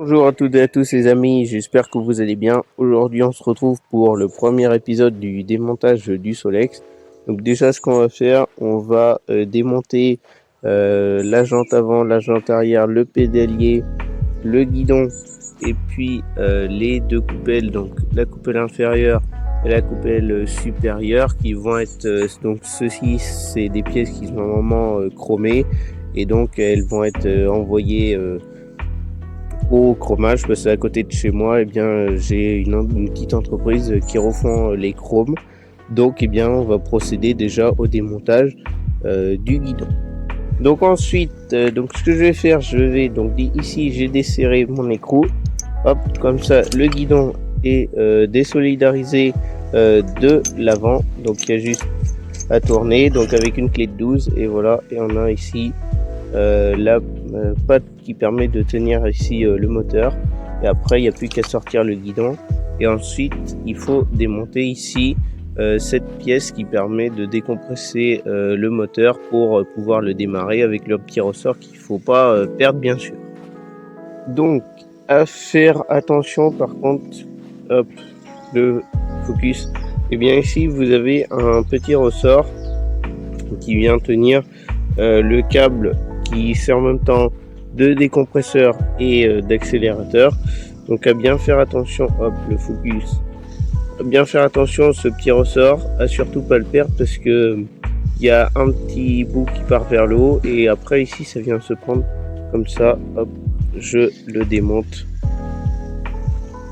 Bonjour à toutes et à tous les amis, j'espère que vous allez bien. Aujourd'hui on se retrouve pour le premier épisode du démontage du Solex. Donc déjà ce qu'on va faire, on va démonter la jante avant, la jante arrière, le pédalier, le guidon et puis les deux coupelles, donc la coupelle inférieure et la coupelle supérieure qui vont être, donc ceci c'est des pièces qui sont vraiment chromées et donc elles vont être envoyées au chromage parce qu'à côté de chez moi, j'ai une petite entreprise qui refond les chromes. Donc, on va procéder déjà au démontage du guidon. Donc ensuite, ce que je vais faire, ici j'ai desserré mon écrou. Hop, comme ça, le guidon est désolidarisé de l'avant. Donc il y a juste à tourner, donc avec une clé de 12 et voilà. Et on a ici la patte qui permet de tenir ici le moteur, et après il n'y a plus qu'à sortir le guidon, et ensuite il faut démonter ici cette pièce qui permet de décompresser le moteur pour pouvoir le démarrer avec le petit ressort qu'il ne faut pas perdre bien sûr. Donc à faire attention par contre, hop, le focus, et bien ici vous avez un petit ressort qui vient tenir le câble qui sert en même temps de décompresseur et d'accélérateur. Donc à bien faire attention, hop, le focus, à bien faire attention ce petit ressort, à surtout pas le perdre parce que il y a un petit bout qui part vers le haut et après ici ça vient se prendre comme ça. Hop, je le démonte,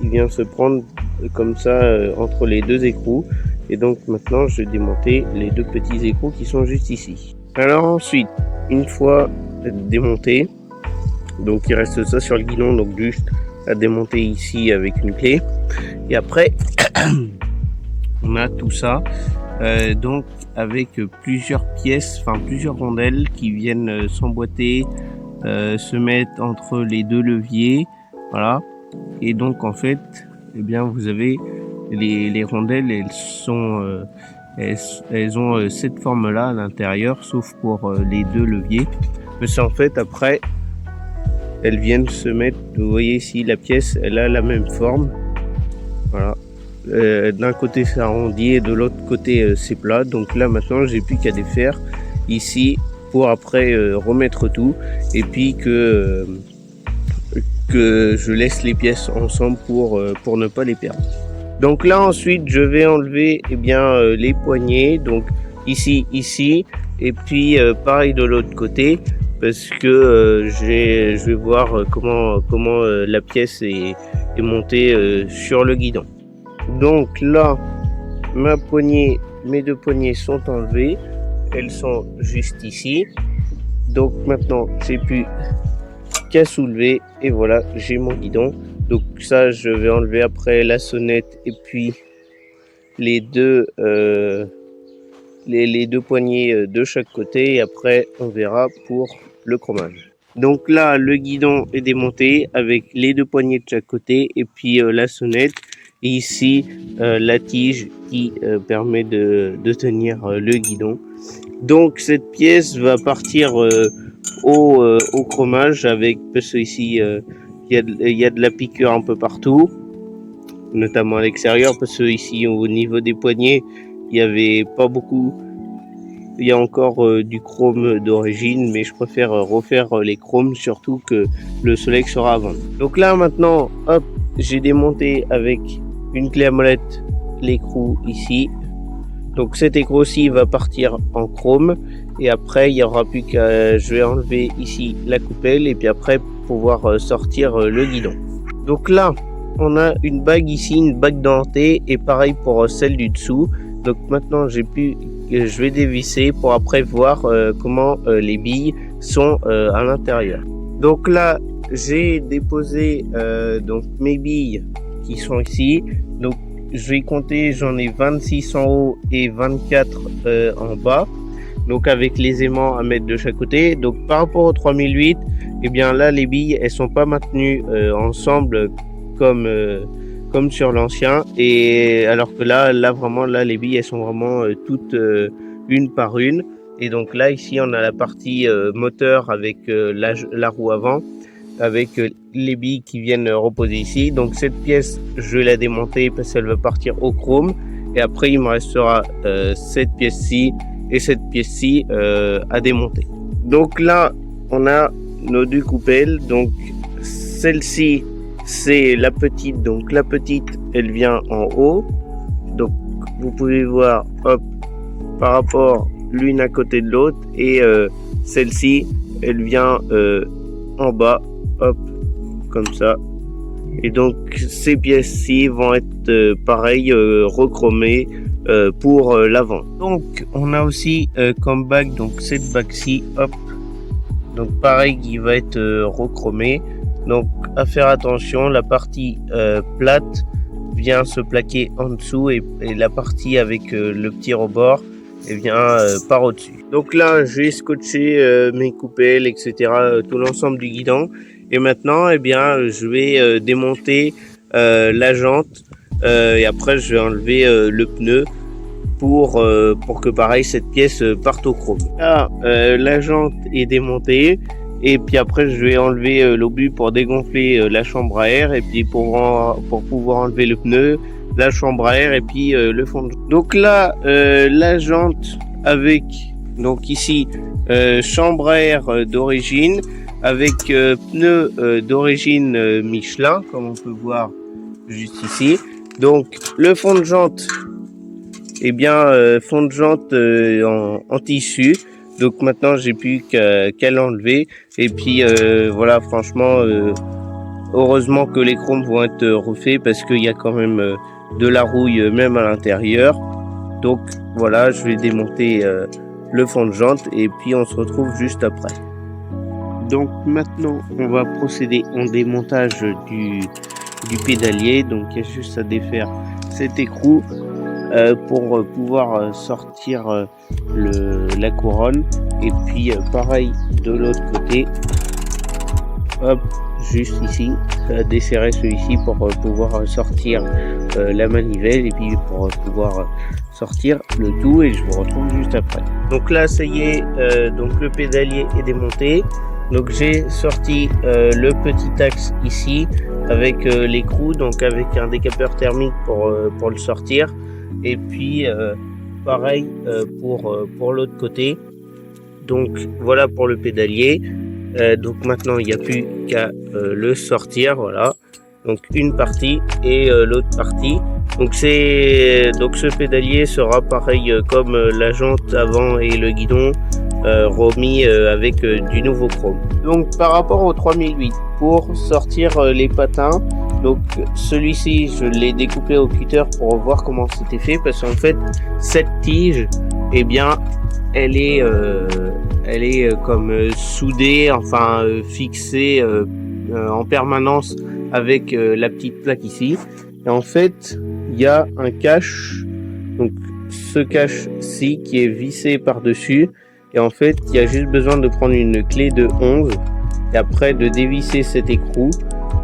il vient se prendre comme ça entre les deux écrous, et donc maintenant je vais démonter les deux petits écrous qui sont juste ici. Alors ensuite, une fois démonté, donc il reste ça sur le guidon, donc juste à démonter ici avec une clé, et après on a tout ça donc avec plusieurs pièces, enfin plusieurs rondelles qui viennent s'emboîter, se mettre entre les deux leviers, voilà. Et donc en fait, vous avez les rondelles, elles ont cette forme là à l'intérieur, sauf pour les deux leviers. Mais c'est en fait après, elles viennent se mettre, vous voyez ici la pièce, elle a la même forme, voilà. D'un côté c'est arrondi et de l'autre côté c'est plat. Donc là maintenant j'ai plus qu'à défaire ici pour après remettre tout, et puis que je laisse les pièces ensemble pour ne pas les perdre. Donc là ensuite je vais enlever les poignées, donc ici, et puis pareil de l'autre côté, parce que je vais voir comment la pièce est montée sur le guidon. Donc là mes deux poignées sont enlevées, elles sont juste ici. Donc maintenant j'ai plus qu'à soulever et voilà, j'ai mon guidon. Donc ça je vais enlever après la sonnette et puis les deux poignées de chaque côté, et après on verra pour le chromage. Donc là le guidon est démonté avec les deux poignées de chaque côté et puis la sonnette, et ici la tige qui permet de tenir le guidon. Donc cette pièce va partir au chromage, parce que ici il y a de la piqûre un peu partout, notamment à l'extérieur, parce que ici au niveau des poignets il y avait pas beaucoup, il y a encore du chrome d'origine, mais je préfère refaire les chromes, surtout que le Solex sera à vendre. Donc là maintenant, hop, j'ai démonté avec une clé à molette l'écrou ici. Donc cet écrou-ci va partir en chrome, et après il n'y aura plus qu'à, je vais enlever ici la coupelle et puis après pouvoir sortir le guidon. Donc là on a une bague ici, une bague dentée, et pareil pour celle du dessous. Donc maintenant je vais dévisser pour après voir comment les billes sont à l'intérieur. Donc là j'ai déposé donc mes billes qui sont ici. Donc je vais compter, j'en ai 26 en haut et 24 en bas, donc avec les aimants à mettre de chaque côté. Donc par rapport au 3008, là les billes elles sont pas maintenues ensemble comme sur l'ancien, et alors que là vraiment les billes elles sont vraiment toutes une par une. Et donc là ici on a la partie moteur avec la roue avant, avec les billes qui viennent reposer ici. Donc cette pièce, je vais la démonter parce qu'elle va partir au chrome. Et après, il me restera cette pièce-ci et cette pièce-ci à démonter. Donc là, on a nos deux coupelles. Donc celle-ci, c'est la petite. Donc la petite, elle vient en haut. Donc vous pouvez voir, hop, par rapport l'une à côté de l'autre. Et celle-ci, elle vient en bas, hop, comme ça. Et donc ces pièces-ci vont être pareil rechromées pour l'avant. Donc on a aussi comme bague, donc cette bague-ci, hop, donc pareil qui va être rechromée. Donc à faire attention, la partie plate vient se plaquer en dessous et la partie avec le petit rebord vient par au-dessus. Donc là je vais scotcher mes coupelles, etc., tout l'ensemble du guidon. Et maintenant, eh bien, je vais démonter la jante et après je vais enlever le pneu pour que pareil cette pièce parte au chrome. Là, la jante est démontée et puis après je vais enlever l'obus pour dégonfler la chambre à air et puis pour pouvoir enlever le pneu, la chambre à air et puis le fond de jante. Donc là, la jante avec donc ici chambre à air d'origine, avec pneus d'origine Michelin, comme on peut voir juste ici. Donc le fond de jante, eh bien fond de jante en tissu. Donc maintenant j'ai plus qu'à l'enlever. Et puis voilà, franchement, heureusement que les chromes vont être refaits parce qu'il y a quand même de la rouille même à l'intérieur. Donc voilà, je vais démonter le fond de jante et puis on se retrouve juste après. Donc maintenant, on va procéder au démontage du pédalier. Donc il y a juste à défaire cet écrou pour pouvoir sortir la couronne. Et puis pareil de l'autre côté, hop, juste ici, desserrer celui-ci pour pouvoir sortir la manivelle et puis pour pouvoir sortir le tout. Et je vous retrouve juste après. Donc là, ça y est, donc le pédalier est démonté. Donc j'ai sorti le petit axe ici avec l'écrou, donc avec un décapeur thermique pour le sortir. Et puis pareil pour l'autre côté. Donc voilà pour le pédalier. Donc maintenant il n'y a plus qu'à le sortir, voilà. Donc une partie et l'autre partie. Donc ce pédalier sera pareil comme la jante avant et le guidon. Remis avec du nouveau chrome. Donc par rapport au 3008, pour sortir les patins, donc celui-ci je l'ai découpé au cutter pour voir comment c'était fait, parce qu'en fait cette tige, eh bien elle est comme soudée, enfin fixée en permanence avec la petite plaque ici. Et en fait il y a un cache, donc ce cache-ci qui est vissé par dessus. Et en fait, il y a juste besoin de prendre une clé de 11 et après de dévisser cet écrou.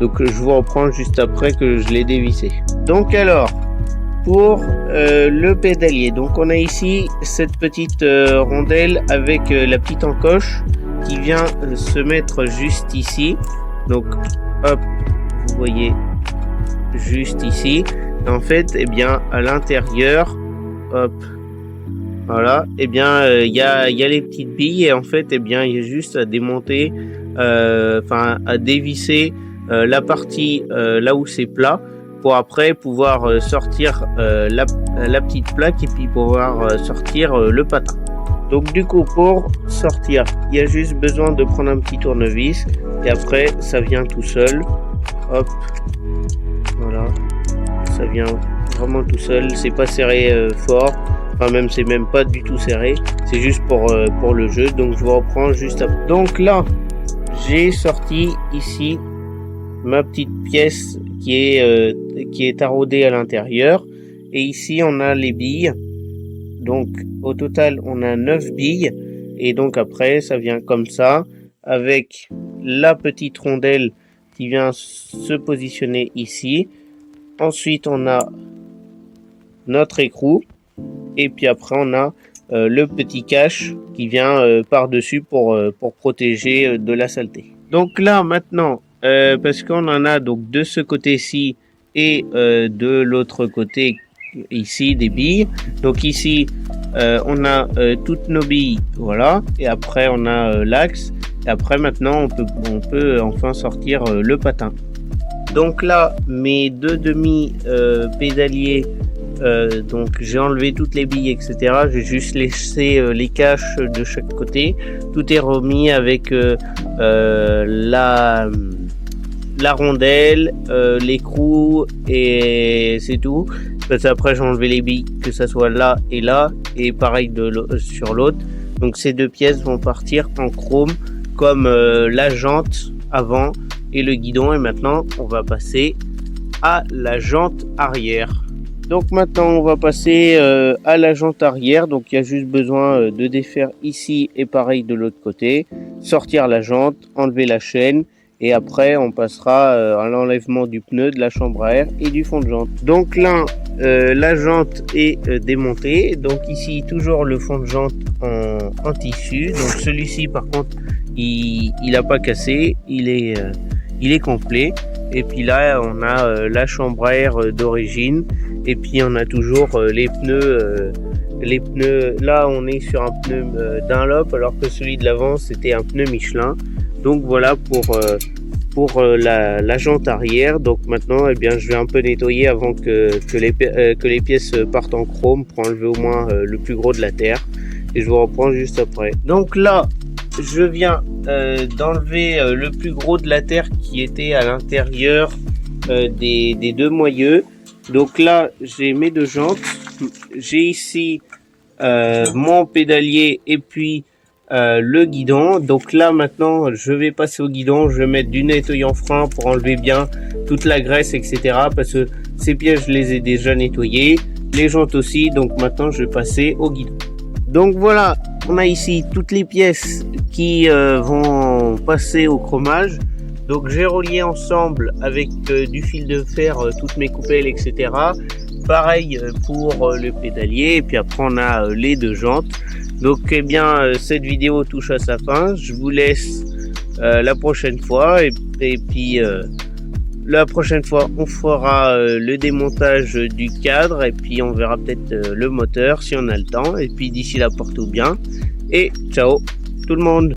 Donc je vous reprends juste après que je l'ai dévissé. Donc alors, pour le pédalier, donc on a ici cette petite rondelle avec la petite encoche qui vient se mettre juste ici. Donc hop, vous voyez juste ici. Et en fait, eh bien à l'intérieur, hop, voilà, et bien il y a les petites billes et en fait il y a juste à démonter, à dévisser la partie là où c'est plat pour après pouvoir sortir la petite plaque et puis pouvoir sortir le patin. Donc du coup pour sortir, il y a juste besoin de prendre un petit tournevis et après ça vient tout seul. Hop, voilà, ça vient vraiment tout seul, c'est pas serré fort. Enfin même c'est même pas du tout serré, c'est juste pour le jeu. Donc je vous reprends juste après. Donc là j'ai sorti ici ma petite pièce qui est taraudée à l'intérieur et ici on a les billes. Donc au total on a 9 billes et donc après ça vient comme ça avec la petite rondelle qui vient se positionner ici. Ensuite on a notre écrou. Et puis après on a le petit cache qui vient par dessus pour protéger de la saleté. Donc là maintenant parce qu'on en a donc de ce côté-ci et de l'autre côté ici des billes. Donc ici on a toutes nos billes, voilà, et après on a l'axe, et après maintenant on peut enfin sortir le patin. Donc là mes deux demi pédaliers, donc j'ai enlevé toutes les billes, etc. J'ai juste laissé les caches de chaque côté. Tout est remis avec la rondelle, l'écrou, et c'est tout. Parce qu'après j'ai enlevé les billes, que ça soit là, et pareil sur l'autre. Donc ces deux pièces vont partir en chrome, comme la jante avant et le guidon. Et maintenant on va passer à la jante arrière. Donc maintenant on va passer à la jante arrière. Donc il y a juste besoin de défaire ici et pareil de l'autre côté, sortir la jante, enlever la chaîne, et après on passera à l'enlèvement du pneu, de la chambre à air et du fond de jante. Donc là la jante est démontée. Donc ici toujours le fond de jante en tissu. Donc celui-ci par contre il n'a pas cassé, il est complet. Et puis là on a la chambre à air d'origine, et puis on a toujours les pneus. Les pneus, là on est sur un pneu Dunlop, alors que celui de l'avant c'était un pneu Michelin. Donc voilà pour la jante arrière. Donc maintenant eh bien je vais un peu nettoyer avant que les pièces partent en chrome, pour enlever au moins le plus gros de la terre, et je vous reprends juste après. Donc là je viens d'enlever le plus gros de la terre qui était à l'intérieur des deux moyeux. Donc là j'ai mes deux jantes, j'ai ici mon pédalier et puis le guidon. Donc là maintenant je vais passer au guidon, je vais mettre du nettoyant frein pour enlever bien toute la graisse, etc. Parce que ces pièces je les ai déjà nettoyées, les jantes aussi. Donc maintenant je vais passer au guidon. Donc voilà, on a ici toutes les pièces qui vont passer au chromage. Donc j'ai relié ensemble avec du fil de fer toutes mes coupelles, etc. Pareil pour le pédalier, et puis après on a les deux jantes. Donc eh bien cette vidéo touche à sa fin. Je vous laisse la prochaine fois, et puis la prochaine fois on fera le démontage du cadre, et puis on verra peut-être le moteur si on a le temps. Et puis d'ici là portez-vous bien et ciao tout le monde.